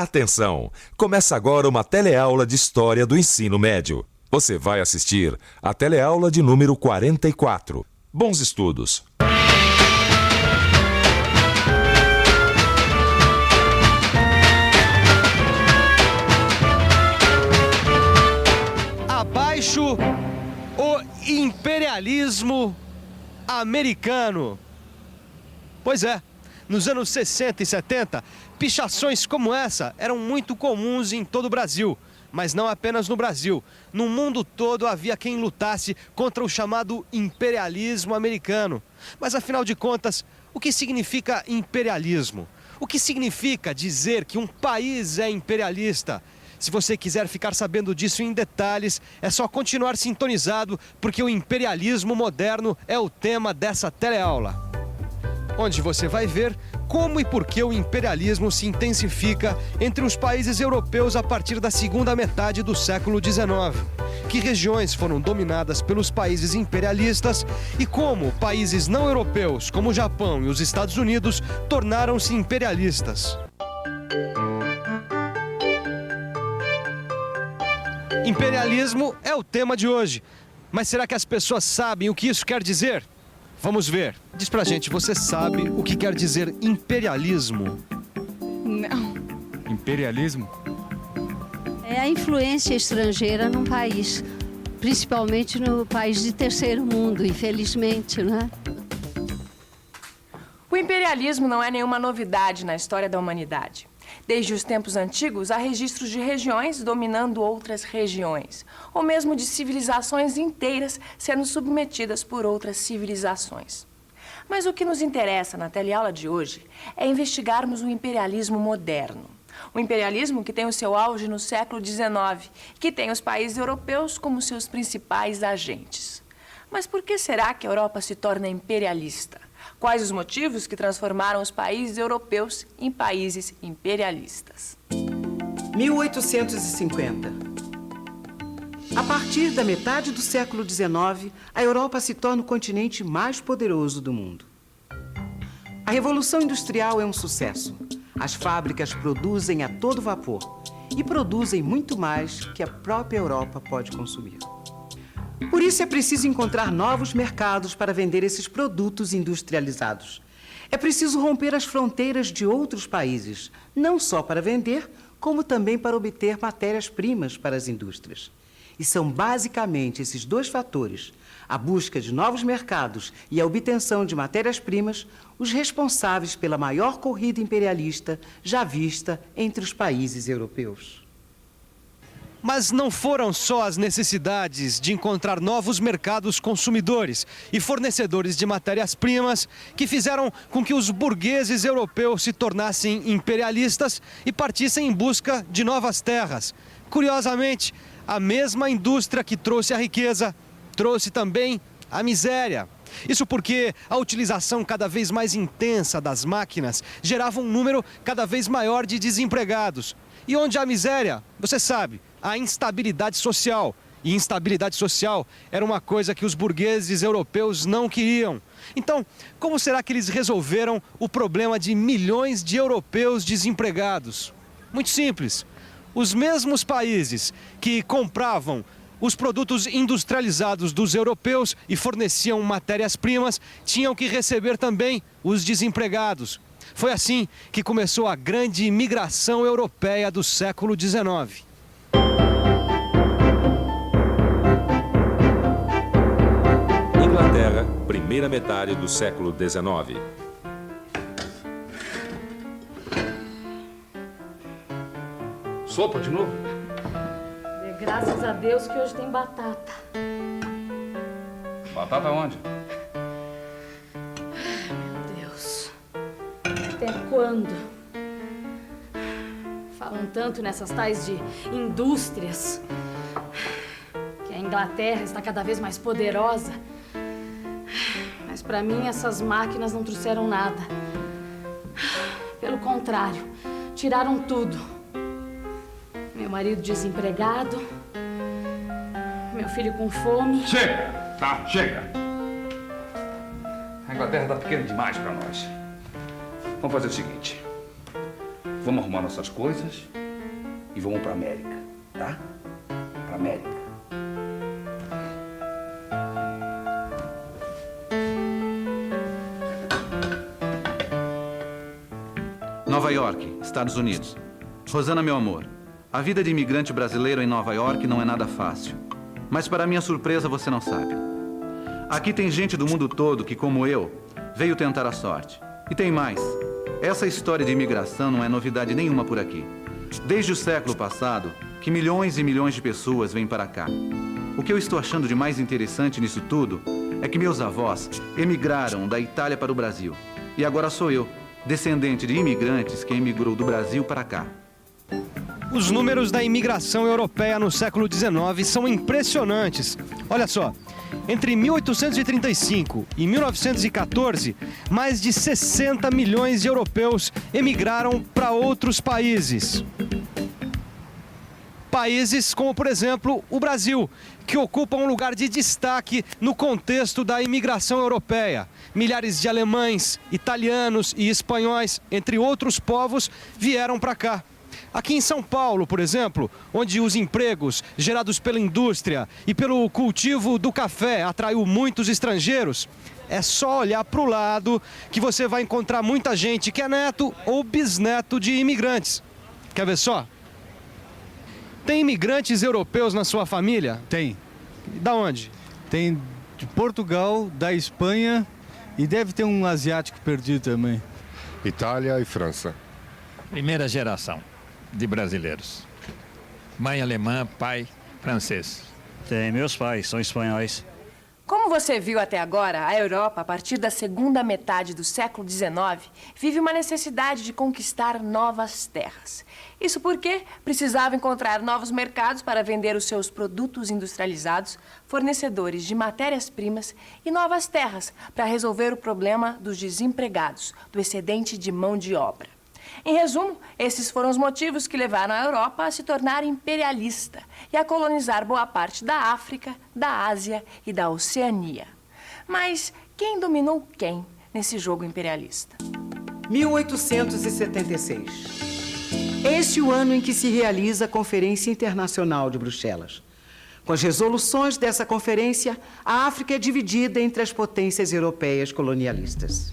Atenção! Começa agora uma teleaula de História do Ensino Médio. Você vai assistir a teleaula de número 44. Bons estudos! Abaixo o imperialismo americano. Pois é, nos anos 60 e 70, pichações como essa eram muito comuns em todo o Brasil. Mas não apenas no Brasil. No mundo todo havia quem lutasse contra o chamado imperialismo americano. Mas afinal de contas, o que significa imperialismo? O que significa dizer que um país é imperialista? Se você quiser ficar sabendo disso em detalhes, é só continuar sintonizado, porque o imperialismo moderno é o tema dessa teleaula, onde você vai ver como e por que o imperialismo se intensifica entre os países europeus a partir da segunda metade do século XIX, que regiões foram dominadas pelos países imperialistas e como países não europeus, como o Japão e os Estados Unidos, tornaram-se imperialistas. Imperialismo é o tema de hoje, mas será que as pessoas sabem o que isso quer dizer? Vamos ver. Diz pra gente, você sabe o que quer dizer imperialismo? Não. Imperialismo? É a influência estrangeira num país, principalmente no país de terceiro mundo, infelizmente, não é? O imperialismo não é nenhuma novidade na história da humanidade. Desde os tempos antigos, há registros de regiões dominando outras regiões, ou mesmo de civilizações inteiras sendo submetidas por outras civilizações. Mas o que nos interessa na teleaula de hoje é investigarmos o imperialismo moderno. O imperialismo que tem o seu auge no século XIX, que tem os países europeus como seus principais agentes. Mas por que será que a Europa se torna imperialista? Quais os motivos que transformaram os países europeus em países imperialistas? 1850. A partir da metade do século XIX, a Europa se torna o continente mais poderoso do mundo. A Revolução Industrial é um sucesso. As fábricas produzem a todo vapor e produzem muito mais que a própria Europa pode consumir. Por isso é preciso encontrar novos mercados para vender esses produtos industrializados. É preciso romper as fronteiras de outros países, não só para vender, como também para obter matérias-primas para as indústrias. E são basicamente esses dois fatores, a busca de novos mercados e a obtenção de matérias-primas, os responsáveis pela maior corrida imperialista já vista entre os países europeus. Mas não foram só as necessidades de encontrar novos mercados consumidores e fornecedores de matérias-primas que fizeram com que os burgueses europeus se tornassem imperialistas e partissem em busca de novas terras. Curiosamente, a mesma indústria que trouxe a riqueza trouxe também a miséria. Isso porque a utilização cada vez mais intensa das máquinas gerava um número cada vez maior de desempregados. E onde há miséria, você sabe, há instabilidade social. E instabilidade social era uma coisa que os burgueses europeus não queriam. Então, como será que eles resolveram o problema de milhões de europeus desempregados? Muito simples. Os mesmos países que compravam os produtos industrializados dos europeus e forneciam matérias-primas tinham que receber também os desempregados. Foi assim que começou a grande imigração europeia do século XIX. Inglaterra, primeira metade do século XIX. Sopa de novo? Graças a Deus que hoje tem batata. Batata onde? Meu Deus. Até quando? Falam tanto nessas tais de indústrias, que a Inglaterra está cada vez mais poderosa. Mas para mim essas máquinas não trouxeram nada. Pelo contrário, tiraram tudo. Meu marido desempregado, meu filho com fome. Chega! Tá, chega! A Inglaterra tá pequena demais para nós. Vamos fazer o seguinte. Vamos arrumar nossas coisas e vamos pra América, tá? Pra América. Nova York, Estados Unidos. Rosana, meu amor, a vida de imigrante brasileiro em Nova York não é nada fácil. Mas para minha surpresa, você não sabe. Aqui tem gente do mundo todo que, como eu, veio tentar a sorte. E tem mais. Essa história de imigração não é novidade nenhuma por aqui. Desde o século passado, que milhões e milhões de pessoas vêm para cá. O que eu estou achando de mais interessante nisso tudo é que meus avós emigraram da Itália para o Brasil. E agora sou eu, descendente de imigrantes que emigrou do Brasil para cá. Os números da imigração europeia no século XIX são impressionantes. Olha só, entre 1835 e 1914, mais de 60 milhões de europeus emigraram para outros países. Países como, por exemplo, o Brasil, que ocupa um lugar de destaque no contexto da imigração europeia. Milhares de alemães, italianos e espanhóis, entre outros povos, vieram para cá. Aqui em São Paulo, por exemplo, onde os empregos gerados pela indústria e pelo cultivo do café atraiu muitos estrangeiros, é só olhar para o lado que você vai encontrar muita gente que é neto ou bisneto de imigrantes. Quer ver só? Tem imigrantes europeus na sua família? Tem. Da onde? Tem de Portugal, da Espanha e deve ter um asiático perdido também. Itália e França. Primeira geração de brasileiros. Mãe alemã, pai francês. Tem, meus pais são espanhóis. Como você viu até agora, a Europa, a partir da segunda metade do século XIX, vive uma necessidade de conquistar novas terras. Isso porque precisava encontrar novos mercados para vender os seus produtos industrializados, fornecedores de matérias-primas e novas terras para resolver o problema dos desempregados, do excedente de mão de obra. Em resumo, esses foram os motivos que levaram a Europa a se tornar imperialista e a colonizar boa parte da África, da Ásia e da Oceania. Mas quem dominou quem nesse jogo imperialista? 1876. Este é o ano em que se realiza a Conferência Internacional de Bruxelas. Com as resoluções dessa conferência, a África é dividida entre as potências europeias colonialistas.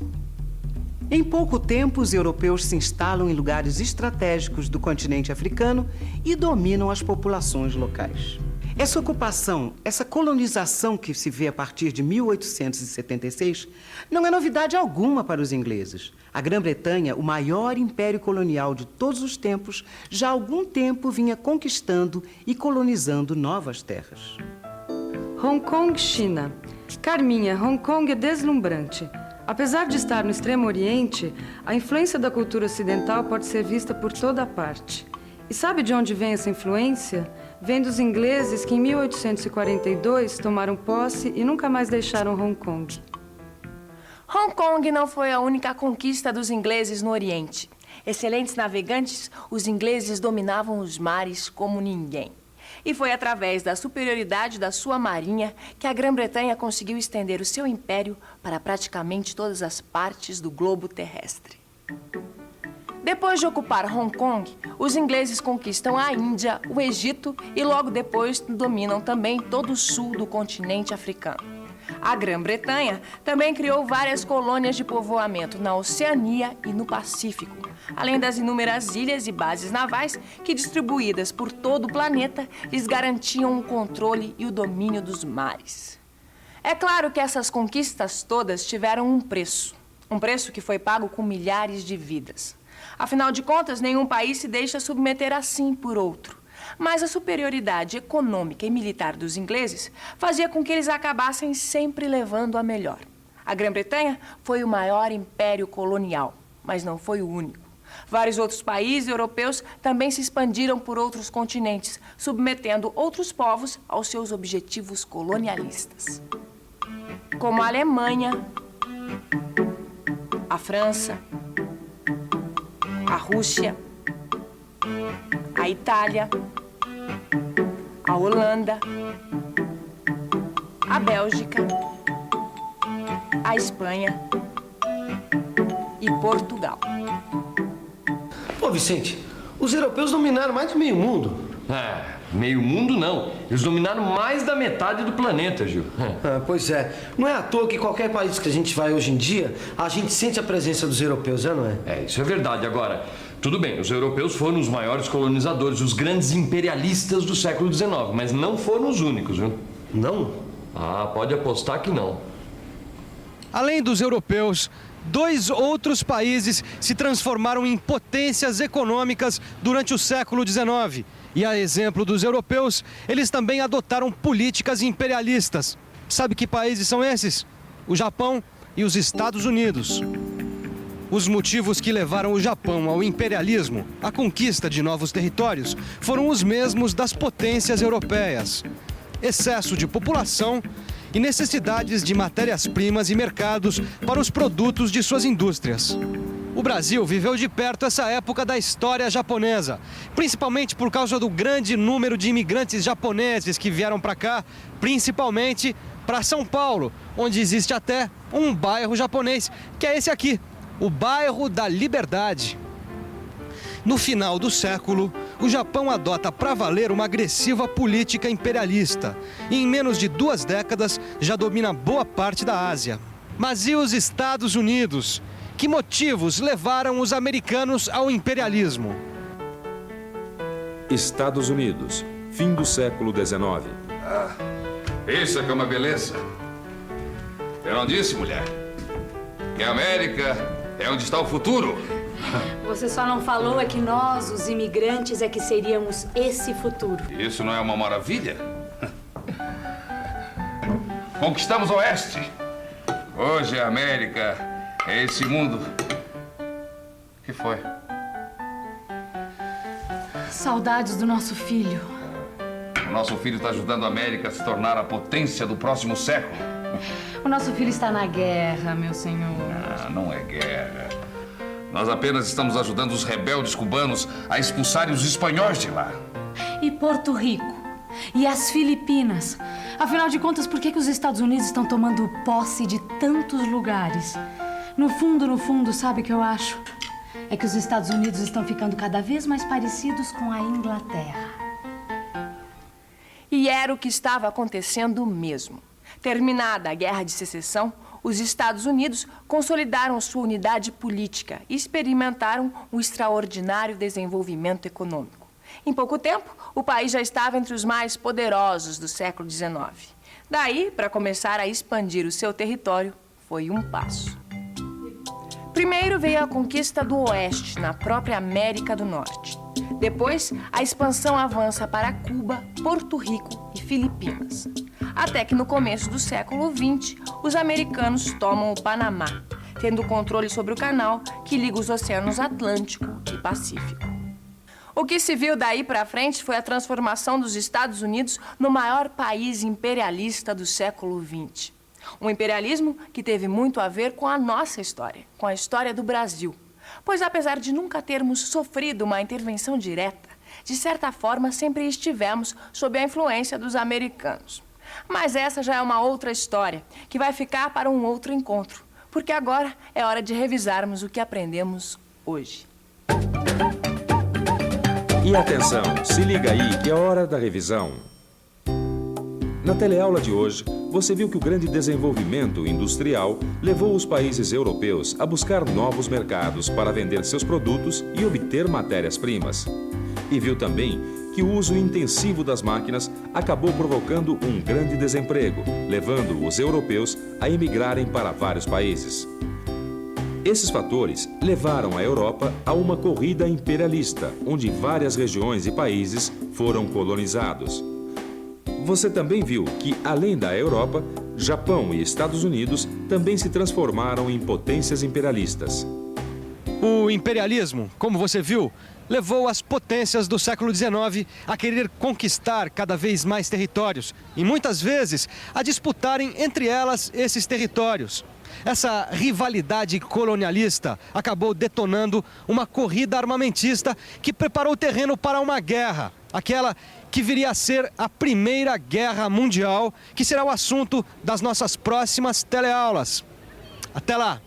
Em pouco tempo, os europeus se instalam em lugares estratégicos do continente africano e dominam as populações locais. Essa ocupação, essa colonização que se vê a partir de 1876, não é novidade alguma para os ingleses. A Grã-Bretanha, o maior império colonial de todos os tempos, já há algum tempo vinha conquistando e colonizando novas terras. Hong Kong, China. Carminha, Hong Kong é deslumbrante. Apesar de estar no Extremo Oriente, a influência da cultura ocidental pode ser vista por toda parte. E sabe de onde vem essa influência? Vem dos ingleses que em 1842 tomaram posse e nunca mais deixaram Hong Kong. Hong Kong não foi a única conquista dos ingleses no Oriente. Excelentes navegantes, os ingleses dominavam os mares como ninguém. E foi através da superioridade da sua marinha que a Grã-Bretanha conseguiu estender o seu império para praticamente todas as partes do globo terrestre. Depois de ocupar Hong Kong, os ingleses conquistam a Índia, o Egito e logo depois dominam também todo o sul do continente africano. A Grã-Bretanha também criou várias colônias de povoamento na Oceania e no Pacífico, além das inúmeras ilhas e bases navais que, distribuídas por todo o planeta, lhes garantiam o controle e o domínio dos mares. É claro que essas conquistas todas tiveram um preço que foi pago com milhares de vidas. Afinal de contas, nenhum país se deixa submeter assim por outro. Mas a superioridade econômica e militar dos ingleses fazia com que eles acabassem sempre levando a melhor. A Grã-Bretanha foi o maior império colonial, mas não foi o único. Vários outros países europeus também se expandiram por outros continentes, submetendo outros povos aos seus objetivos colonialistas. Como a Alemanha, a França, a Rússia, a Itália, a Holanda, a Bélgica, a Espanha e Portugal. Ô, Vicente, os europeus dominaram mais de meio mundo. Meio mundo não. Eles dominaram mais da metade do planeta, Gil. Pois é. Não é à toa que qualquer país que a gente vai hoje em dia, a gente sente a presença dos europeus, não é? Isso é verdade. Agora, tudo bem, os europeus foram os maiores colonizadores, os grandes imperialistas do século XIX, mas não foram os únicos, viu? Não? Pode apostar que não. Além dos europeus, 2 outros países se transformaram em potências econômicas durante o século XIX. E a exemplo dos europeus, eles também adotaram políticas imperialistas. Sabe que países são esses? O Japão e os Estados Unidos. Os motivos que levaram o Japão ao imperialismo, à conquista de novos territórios, foram os mesmos das potências europeias: excesso de população e necessidades de matérias-primas e mercados para os produtos de suas indústrias. O Brasil viveu de perto essa época da história japonesa, principalmente por causa do grande número de imigrantes japoneses que vieram para cá, principalmente para São Paulo, onde existe até um bairro japonês, que é esse aqui, o Bairro da Liberdade. No final do século, o Japão adota para valer uma agressiva política imperialista e em menos de 2 décadas já domina boa parte da Ásia. Mas e os Estados Unidos? Que motivos levaram os americanos ao imperialismo? Estados Unidos, fim do século XIX. Isso é que é uma beleza. Eu não disse, mulher, que a América é onde está o futuro. Você só não falou é que nós, os imigrantes, é que seríamos esse futuro. Isso não é uma maravilha? Conquistamos o Oeste. Hoje a América é esse mundo. O que foi? Saudades do nosso filho. O nosso filho está ajudando a América a se tornar a potência do próximo século. O nosso filho está na guerra, meu senhor. Não é guerra. Nós apenas estamos ajudando os rebeldes cubanos a expulsarem os espanhóis de lá. E Porto Rico? E as Filipinas? Afinal de contas, por que os Estados Unidos estão tomando posse de tantos lugares? No fundo, sabe o que eu acho? É que os Estados Unidos estão ficando cada vez mais parecidos com a Inglaterra. E era o que estava acontecendo mesmo. Terminada a Guerra de Secessão, os Estados Unidos consolidaram sua unidade política e experimentaram um extraordinário desenvolvimento econômico. Em pouco tempo, o país já estava entre os mais poderosos do século XIX. Daí, para começar a expandir o seu território, foi um passo. Primeiro veio a conquista do Oeste, na própria América do Norte. Depois, a expansão avança para Cuba, Porto Rico e Filipinas. Até que no começo do século XX, os americanos tomam o Panamá, tendo controle sobre o canal que liga os oceanos Atlântico e Pacífico. O que se viu daí para frente foi a transformação dos Estados Unidos no maior país imperialista do século XX. Um imperialismo que teve muito a ver com a nossa história, com a história do Brasil. Pois apesar de nunca termos sofrido uma intervenção direta, de certa forma sempre estivemos sob a influência dos americanos. Mas essa já é uma outra história, que vai ficar para um outro encontro, porque agora é hora de revisarmos o que aprendemos hoje. E atenção, se liga aí que é hora da revisão. Na teleaula de hoje, você viu que o grande desenvolvimento industrial levou os países europeus a buscar novos mercados para vender seus produtos e obter matérias-primas. E viu também que o uso intensivo das máquinas acabou provocando um grande desemprego, levando os europeus a emigrarem para vários países. Esses fatores levaram a Europa a uma corrida imperialista, onde várias regiões e países foram colonizados. Você também viu que, além da Europa, Japão e Estados Unidos também se transformaram em potências imperialistas. O imperialismo, como você viu, levou as potências do século XIX a querer conquistar cada vez mais territórios e, muitas vezes, a disputarem entre elas esses territórios. Essa rivalidade colonialista acabou detonando uma corrida armamentista que preparou o terreno para uma guerra, aquela que viria a ser a Primeira Guerra Mundial, que será o assunto das nossas próximas teleaulas. Até lá!